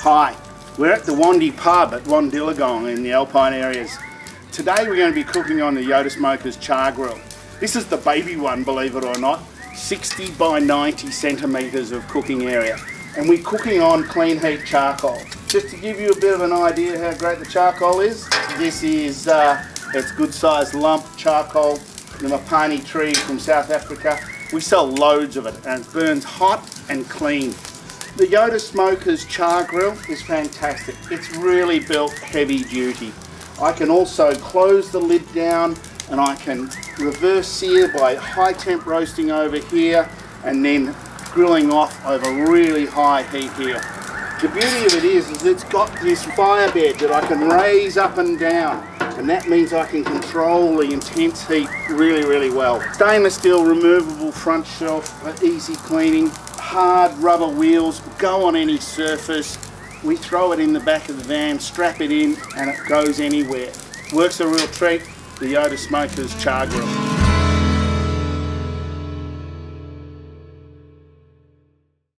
Hi, we're at the Wandy pub at Wandillagong in the Alpine areas. Today we're going to be cooking on the Yoder Smokers Char grill. This is the baby one, believe it or not, 60 by 90 centimetres of cooking area. And we're cooking on clean heat charcoal. Just to give you a bit of an idea how great the charcoal is, this is it's good sized lump charcoal, the Mapani tree from South Africa. We sell loads of it and it burns hot and clean. The Yoder Smokers Char grill is fantastic. It's really built heavy duty. I can also close the lid down and I can reverse sear by high temp roasting over here and then grilling off over really high heat here. The beauty of it is it's got this fire bed that I can raise up and down, and that means I can control the intense heat really well. Stainless steel removable front shelf for easy cleaning. Hard rubber wheels, go on any surface. We throw it in the back of the van, strap it in, and it goes anywhere. Works a real treat, the Yoder Smokers Char grill.